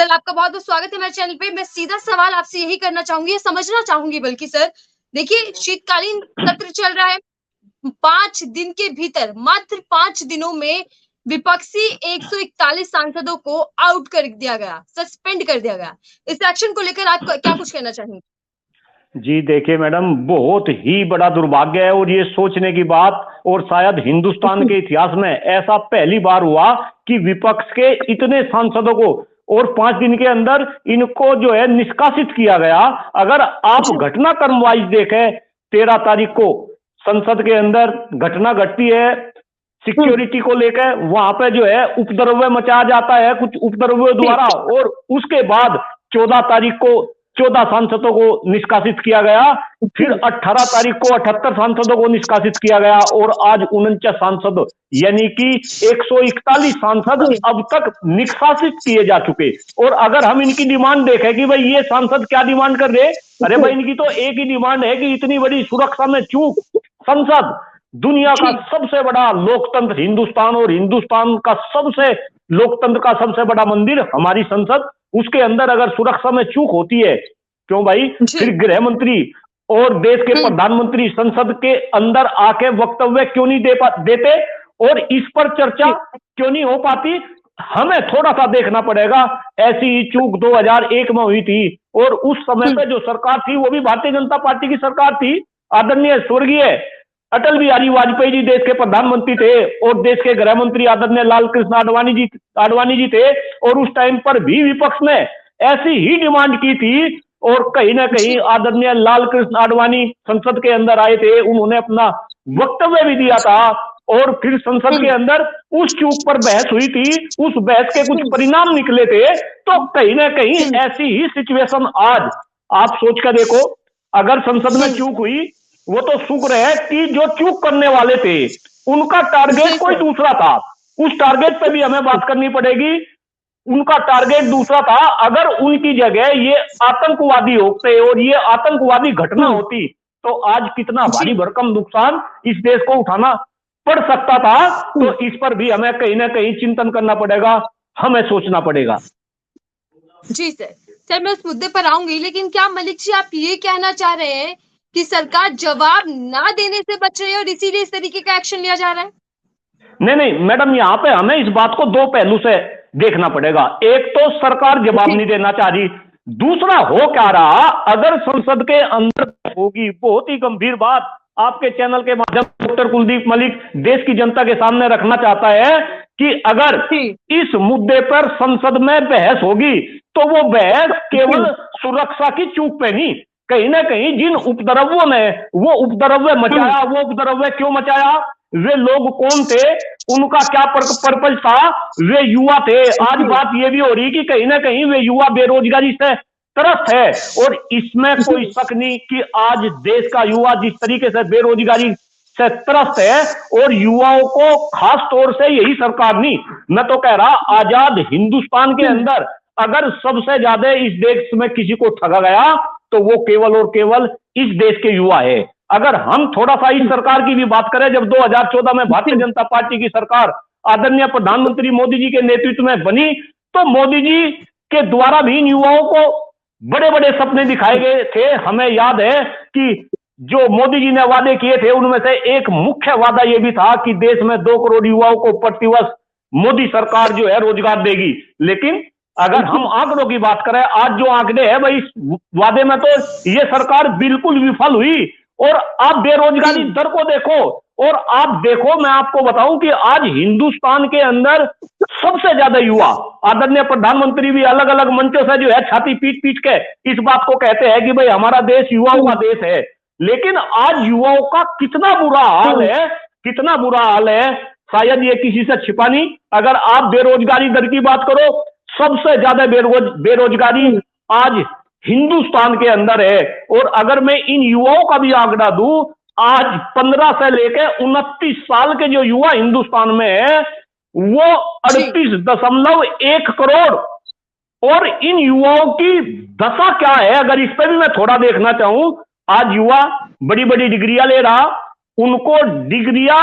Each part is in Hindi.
सर आपका बहुत बहुत स्वागत है मेरे चैनल पे। मैं सीधा सवाल आपसे यही करना चाहूंगी, समझना चाहूंगी बल्कि सर, देखिए शीतकालीन सत्र चल रहा है। 5 दिन के भीतर, मात्र 5 दिनों में विपक्षी 141 सांसदों को आउट कर दिया गया, सस्पेंड कर दिया गया। इस एक्शन को लेकर आप क्या कुछ कहना चाहेंगे? जी देखिए मैडम, बहुत ही बड़ा दुर्भाग्य है और ये सोचने की बात, और शायद हिंदुस्तान के इतिहास में ऐसा पहली बार हुआ कि विपक्ष के इतने सांसदों को और 5 दिन के अंदर इनको जो है निष्कासित किया गया। अगर आप घटनाक्रम वाइज देखें, 13 तारीख को संसद के अंदर घटना घटती है सिक्योरिटी को लेकर, वहां पे जो है उपद्रव मचाया जाता है कुछ उपद्रवियों द्वारा, और उसके बाद 14 तारीख को 14 सांसदों को निष्कासित किया गया। फिर 18 तारीख को 78 सांसदों को निष्कासित किया गया और आज 49 सांसद, यानी कि 141 सांसद अब तक निष्कासित किए जा चुके। और अगर हम इनकी डिमांड देखें कि भाई ये सांसद क्या डिमांड कर रहे, अरे भाई इनकी तो एक ही डिमांड है कि इतनी बड़ी सुरक्षा में चूक। संसद दुनिया का सबसे बड़ा लोकतंत्र हिंदुस्तान, और हिंदुस्तान का सबसे लोकतंत्र का सबसे बड़ा मंदिर हमारी संसद, उसके अंदर अगर सुरक्षा में चूक होती है, क्यों भाई फिर गृह मंत्री और देश के प्रधानमंत्री संसद के अंदर आके वक्तव्य क्यों नहीं देते, और इस पर चर्चा क्यों नहीं हो पाती? हमें थोड़ा सा देखना पड़ेगा। ऐसी ही चूक 2001 में हुई थी, और उस समय पे जो सरकार थी वो भी भारतीय जनता पार्टी की सरकार थी। आदरणीय स्वर्गीय अटल बिहारी वाजपेयी जी देश के प्रधानमंत्री थे, और देश के गृह मंत्री आदरणीय लाल कृष्ण आडवाणी जी थे, और उस टाइम पर भी विपक्ष ने ऐसी ही डिमांड की थी। और कहीं ना कहीं आदरणीय लाल कृष्ण आडवाणी संसद के अंदर आए थे, उन्होंने अपना वक्तव्य भी दिया था, और फिर संसद के अंदर उस चूक पर बहस हुई थी, उस बहस के कुछ परिणाम निकले थे। तो कहीं ना कहीं ऐसी ही सिचुएशन आज आप सोच कर देखो, अगर संसद में चूक हुई, वो तो शुक्र है कि जो चूक करने वाले थे उनका टारगेट कोई दूसरा था, उस टारगेट पे भी हमें बात करनी पड़ेगी। उनका टारगेट दूसरा था। अगर उनकी जगह ये आतंकवादी होते और ये आतंकवादी घटना होती, तो आज कितना भारी भरकम नुकसान इस देश को उठाना पड़ सकता था। तो इस पर भी हमें कहीं ना कहीं चिंतन करना पड़ेगा, हमें सोचना पड़ेगा। जी सर, मैं उस मुद्दे पर आऊंगी, लेकिन क्या मलिक जी आप ये कहना चाह रहे हैं कि सरकार जवाब ना देने से बच रही है और इसीलिए इस तरीके का एक्शन लिया जा रहा है? नहीं मैडम, यहाँ पे हमें इस बात को दो पहलू से देखना पड़ेगा। एक तो सरकार जवाब नहीं देना चाह रही, दूसरा हो क्या रहा, अगर संसद के अंदर होगी, बहुत ही गंभीर बात आपके चैनल के माध्यम से डॉक्टर कुलदीप मलिक देश की जनता के सामने रखना चाहता है कि अगर इस मुद्दे पर संसद में बहस होगी, तो वो बहस केवल सुरक्षा की चूक पे नहीं, कहीं ना कहीं जिन उपद्रवों ने वो उपद्रव मचाया, वो उपद्रव क्यों मचाया, वे लोग कौन थे, उनका क्या पर्पज था, वे युवा थे। आज बात यह भी हो रही कि कहीं ना कहीं वे युवा बेरोजगारी से त्रस्त है, और इसमें कोई शक नहीं कि आज देश का युवा जिस तरीके से बेरोजगारी से त्रस्त है, और युवाओं को खास तौर से यही सरकार नहीं, मैं तो कह रहा आजाद हिंदुस्तान के अंदर अगर सबसे ज्यादा इस देश में किसी को ठगा गया, तो वो केवल और केवल इस देश के युवा है। अगर हम थोड़ा सा इस सरकार की भी बात करें, जब 2014 में भारतीय जनता पार्टी की सरकार आदरणीय प्रधानमंत्री मोदी जी के नेतृत्व में बनी, तो मोदी जी के द्वारा भी इन युवाओं को बड़े बड़े सपने दिखाए गए थे। हमें याद है कि जो मोदी जी ने वादे किए थे, उनमें से एक मुख्य वादा यह भी था कि देश में 2 करोड़ युवाओं को प्रतिवर्ष मोदी सरकार जो है रोजगार देगी। लेकिन अगर हम आंकड़ों की बात करें, आज जो आंकड़े हैं भाई, इस वादे में तो ये सरकार बिल्कुल विफल हुई। और आप बेरोजगारी दर को देखो, और आप देखो, मैं आपको बताऊं कि आज हिंदुस्तान के अंदर सबसे ज्यादा युवा, आदरणीय प्रधानमंत्री भी अलग अलग मंचों से जो है छाती पीट पीट के इस बात को कहते हैं कि भाई हमारा देश युवाओं का देश है। लेकिन आज युवाओं का कितना बुरा हाल है, कितना बुरा हाल है, शायद ये किसी से छिपा नहीं। अगर आप बेरोजगारी दर की बात करो, सबसे ज्यादा बेरोजगारी आज हिंदुस्तान के अंदर है। और अगर मैं इन युवाओं का भी आंकड़ा दूं, आज 15 से लेकर 29 साल के जो युवा हिंदुस्तान में है, वो 38.1 करोड़। और इन युवाओं की दशा क्या है, अगर इस पर भी मैं थोड़ा देखना चाहूं, आज युवा बड़ी बड़ी डिग्रियां ले रहा, उनको डिग्रियां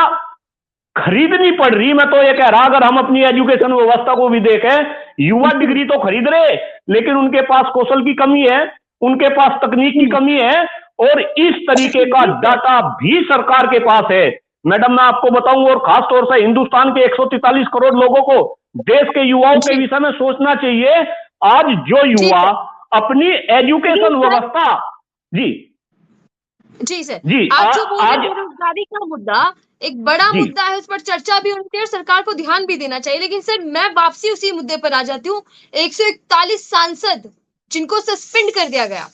खरीदनी पड़ रही। मैं तो ये कह रहा, अगर हम अपनी एजुकेशन व्यवस्था को भी देखें, युवा डिग्री तो खरीद रहे, लेकिन उनके पास कौशल की कमी है, उनके पास तकनीक की कमी है, और इस तरीके का डाटा भी सरकार के पास है। मैडम मैं आपको बताऊं, और खास तौर से हिंदुस्तान के 143 करोड़ लोगों को देश के युवाओं के विषय में सोचना चाहिए। आज जो युवा अपनी एजुकेशन व्यवस्था, जी जी सर, जी आप जो बोल रहे हैं आज बेरोजगारी का मुद्दा एक बड़ा मुद्दा है, उस पर चर्चा भी होनी चाहिए और सरकार को ध्यान भी देना चाहिए। लेकिन सर मैं वापसी उसी मुद्दे पर आ जाती हूँ। 141 सांसद जिनको सस्पेंड कर दिया गया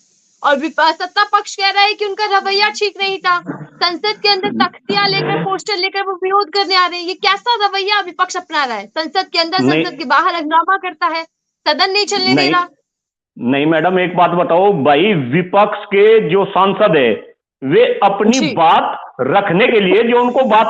और सत्ता पक्ष कह रहा है कि उनका रवैया ठीक नहीं था। संसद के अंदर तख्तियां लेकर, पोस्टर लेकर वो विरोध करने आ रहे हैं। ये कैसा रवैया विपक्ष अपना रहा है? संसद के अंदर, नहीं संसद के बाहर हंगामा करता है, सदन नहीं चलने दे नहीं रहा। नहीं मैडम, एक बात बताओ भाई, विपक्ष के जो सांसद है वे अपनी बात रखने के लिए जो उनको बात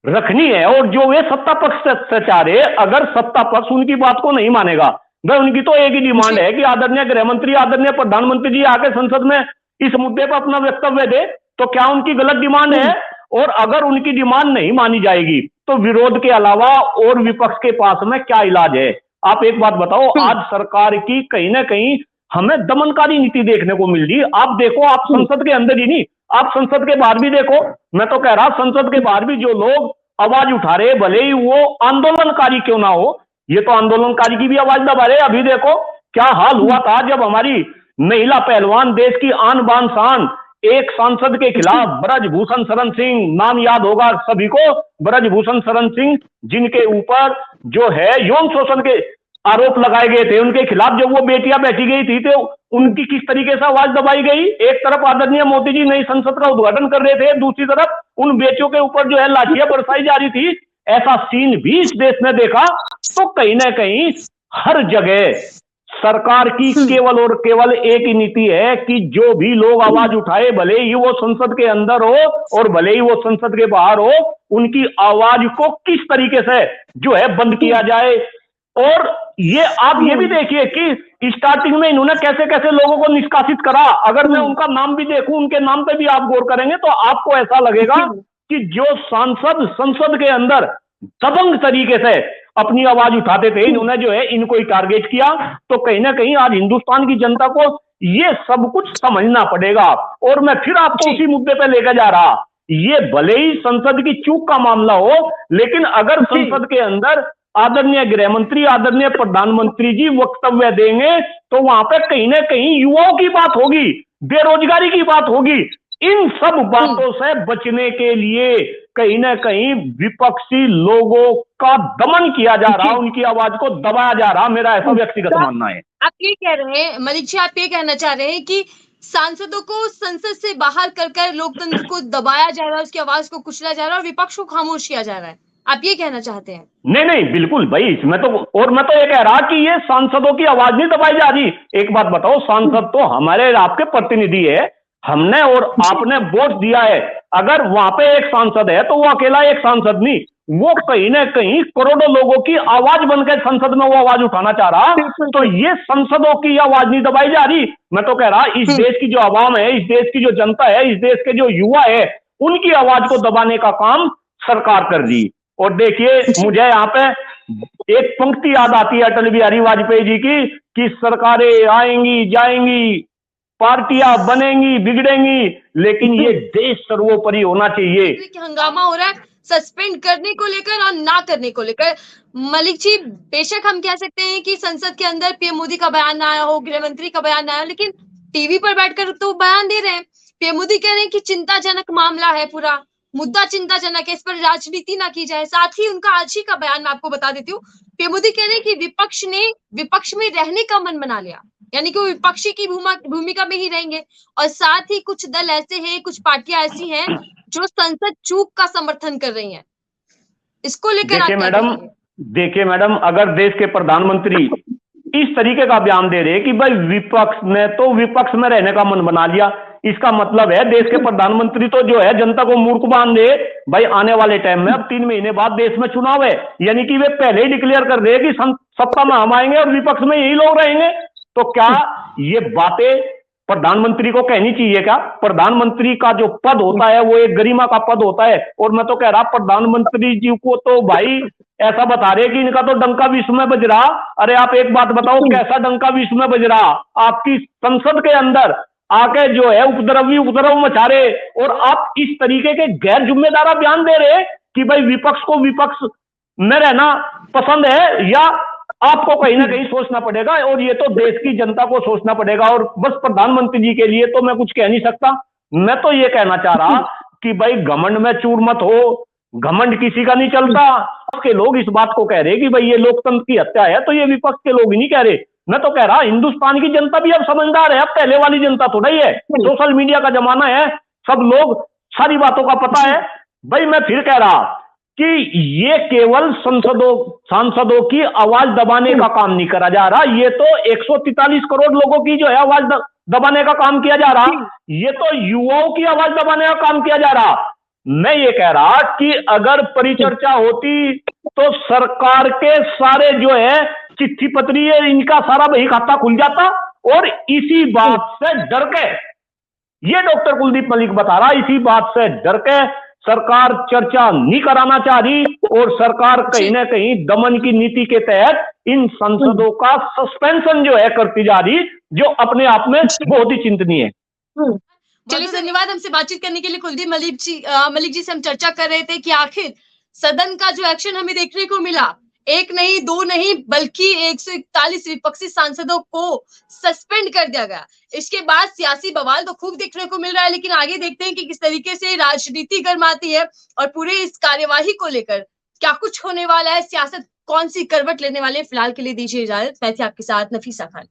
रखनी है, और जो वे सत्ता पक्ष से चाह रहे, अगर सत्ता पक्ष उनकी बात को नहीं मानेगा, भाई उनकी तो एक ही डिमांड है कि आदरणीय गृह मंत्री, आदरणीय प्रधानमंत्री जी आके संसद में इस मुद्दे पर अपना वक्तव्य दे। तो क्या उनकी गलत डिमांड है? और अगर उनकी डिमांड नहीं मानी जाएगी तो विरोध के अलावा और विपक्ष के पास में क्या इलाज है? आप एक बात बताओ, आज सरकार की कहीं ना कहीं हमें दमनकारी नीति देखने को मिल रही। आप देखो, आप संसद के अंदर ही नहीं, आप संसद के बाहर भी देखो। मैं तो कह रहा, संसद के बाहर भी जो लोग आवाज उठा रहे, भले ही वो आंदोलनकारी क्यों ना हो, ये तो आंदोलनकारी की भी आवाज दबा रहे। अभी देखो क्या हाल हुआ था जब हमारी महिला पहलवान, देश की आन बान शान, एक सांसद के खिलाफ ब्रजभूषण शरण सिंह, नाम याद होगा सभी को, ब्रजभूषण शरण सिंह, जिनके ऊपर जो है यौन शोषण के आरोप लगाए गए थे, उनके खिलाफ जब वो बेटियां बैठी गई थी तो उनकी किस तरीके से आवाज दबाई गई। एक तरफ आदरणीय मोदी जी नई संसद का उद्घाटन कर रहे थे, दूसरी तरफ उन बेटियों के ऊपर जो है लाठियां बरसाई जा रही थी। ऐसा सीन भी इस देश में देखा। तो कहीं ना कहीं हर जगह सरकार की केवल और केवल एक ही नीति है कि जो भी लोग आवाज उठाए, भले ही वो संसद के अंदर हो और भले ही वो संसद के बाहर हो, उनकी आवाज को किस तरीके से जो है बंद किया जाए। और ये आप ये भी देखिए कि स्टार्टिंग में इन्होंने कैसे कैसे लोगों को निष्कासित करा। अगर मैं उनका नाम भी देखूं, उनके नाम पे भी आप गौर करेंगे तो आपको ऐसा लगेगा कि जो सांसद संसद के अंदर दबंग तरीके से अपनी आवाज उठाते थे, इन्होंने जो है इनको ही टारगेट किया। तो कहीं ना कहीं आज हिंदुस्तान की जनता को ये सब कुछ समझना पड़ेगा। और मैं फिर आपको उसी मुद्दे पे लेकर जा रहा, ये भले ही संसद की चूक का मामला हो, लेकिन अगर संसद के अंदर आदरणीय गृह मंत्री, आदरणीय प्रधानमंत्री जी वक्तव्य देंगे तो वहां पे कहीं ना कहीं युवाओं की बात होगी, बेरोजगारी की बात होगी। इन सब बातों से बचने के लिए कहीं ना कहीं विपक्षी लोगों का दमन किया जा रहा, उनकी आवाज को दबाया जा रहा, मेरा ऐसा व्यक्तिगत मानना है। आप ये कह रहे हैं मलिक जी, आप ये कहना चाह रहे हैं कि सांसदों को संसद से बाहर कर लोकतंत्र को दबाया जा रहा है, उसकी आवाज को कुचला जा रहा है और विपक्ष को खामोश किया जा रहा है, आप ये कहना चाहते हैं? नहीं नहीं, बिल्कुल भाई, इसमें तो, और मैं तो ये कह रहा कि ये सांसदों की आवाज नहीं दबाई जा रही। एक बात बताओ, सांसद तो हमारे आपके प्रतिनिधि है, हमने और आपने वोट दिया है। अगर वहां पे एक सांसद है तो वो अकेला एक सांसद नहीं, वो कहीं ना कहीं करोड़ों लोगों की आवाज बनकर संसद में वो आवाज उठाना चाह रहा। तो ये संसदों की आवाज नहीं दबाई जा रही। मैं तो कह रहा, इस देश की जो आवाम है, इस देश की जो जनता है, इस देश के जो युवा है, उनकी आवाज को दबाने का काम सरकार कर रही। और देखिए, मुझे यहाँ पे एक पंक्ति याद आती है अटल बिहारी वाजपेयी जी की कि सरकारें आएंगी जाएंगी, पार्टियां बनेंगी बिगड़ेंगी, लेकिन ये देश सर्वोपरि होना चाहिए। हंगामा हो रहा है सस्पेंड करने को लेकर और ना करने को लेकर। मलिक जी, बेशक हम कह सकते हैं कि संसद के अंदर पीएम मोदी का बयान ना आया हो, गृह मंत्री का बयान ना आया हो, लेकिन टीवी पर बैठकर तो बयान दे रहे हैं। पीएम मोदी कह रहे हैं कि चिंताजनक मामला है, पूरा मुद्दा चिंताजनक है, इस पर राजनीति ना की जाए। साथ ही उनका आज ही का बयान मैं आपको बता देती हूँ। पीएम मोदी कह रहे हैं कि विपक्ष ने विपक्ष में रहने का मन बना लिया, यानी कि वो विपक्षी की भूमिका में ही रहेंगे। और साथ ही कुछ दल ऐसे हैं, कुछ पार्टियां ऐसी हैं जो संसद चूक का समर्थन कर रही हैं। इसको लेकर देखिए मैडम, अगर देश के प्रधानमंत्री इस तरीके का बयान दे रहे कि भाई विपक्ष ने तो विपक्ष में रहने का मन बना लिया, इसका मतलब है देश के प्रधानमंत्री तो जो है जनता को मूर्ख बांध दे। भाई आने वाले टाइम में, अब 3 महीने बाद देश में चुनाव है, यानी कि वे पहले ही डिक्लेयर कर रहे कि सत्ता में हम आएंगे और विपक्ष में यही लोग रहेंगे। तो क्या ये बातें प्रधानमंत्री को कहनी चाहिए क्या? प्रधानमंत्री का जो पद होता है वो एक गरिमा का पद होता है। और मैं तो कह रहा प्रधानमंत्री जी को तो भाई ऐसा बता रहे कि इनका तो डंका विश्व में बज रहा। अरे आप एक बात बताओ, कैसा डंका विश्व में बज रहा? आपकी संसद के अंदर आके जो है उपद्रव मचा रहे, और आप इस तरीके के गैर जिम्मेदार बयान दे रहे कि भाई विपक्ष को विपक्ष में रहना पसंद है, या आपको कहीं ना कहीं सोचना पड़ेगा, और ये तो देश की जनता को सोचना पड़ेगा। और बस प्रधानमंत्री जी के लिए तो मैं कुछ कह नहीं सकता। मैं तो ये कहना चाह रहा कि भाई घमंड में चूर मत हो, घमंड किसी का नहीं चलता। के लोग इस बात को कह रहे कि भाई ये लोकतंत्र की हत्या है, तो ये विपक्ष के लोग ही नहीं कह रहे। मैं तो कह रहा हिंदुस्तान की जनता भी अब समझदार है, अब पहले वाली जनता थोड़ा ही है। सोशल मीडिया का जमाना है, सब लोग सारी बातों का पता है। भाई मैं फिर कह रहा कि ये केवल सांसदों की आवाज दबाने का काम नहीं करा जा रहा, ये तो 143 करोड़ लोगों की जो है आवाज दबाने का काम किया जा रहा, ये तो युवाओं की आवाज दबाने का काम किया जा रहा। मैं ये कह रहा कि अगर परिचर्चा होती तो सरकार के सारे जो है चिट्ठी पत्री है इनका सारा बही खाता खुल जाता, और इसी बात से डर के, ये डॉक्टर कुलदीप मलिक बता रहा, इसी बात से डर के सरकार चर्चा नहीं कराना चाह रही, और सरकार कहीं ना कहीं दमन की नीति के तहत इन सांसदों का सस्पेंशन जो है करती जा रही, जो अपने आप में बहुत ही चिंतनीय है। चलिए, धन्यवाद हमसे बातचीत करने के लिए। कुलदीप मलिक जी से हम चर्चा कर रहे थे कि आखिर सदन का जो एक्शन हमें देखने को मिला, एक नहीं दो नहीं बल्कि 141 विपक्षी सांसदों को सस्पेंड कर दिया गया। इसके बाद सियासी बवाल तो खूब देखने को मिल रहा है, लेकिन आगे देखते हैं कि किस तरीके से राजनीति गर्माती है और पूरे इस कार्यवाही को लेकर क्या कुछ होने वाला है, सियासत कौन सी करवट लेने वाले। फिलहाल के लिए दीजिए इजाजत। मैं थी आपके साथ नफीसा खान।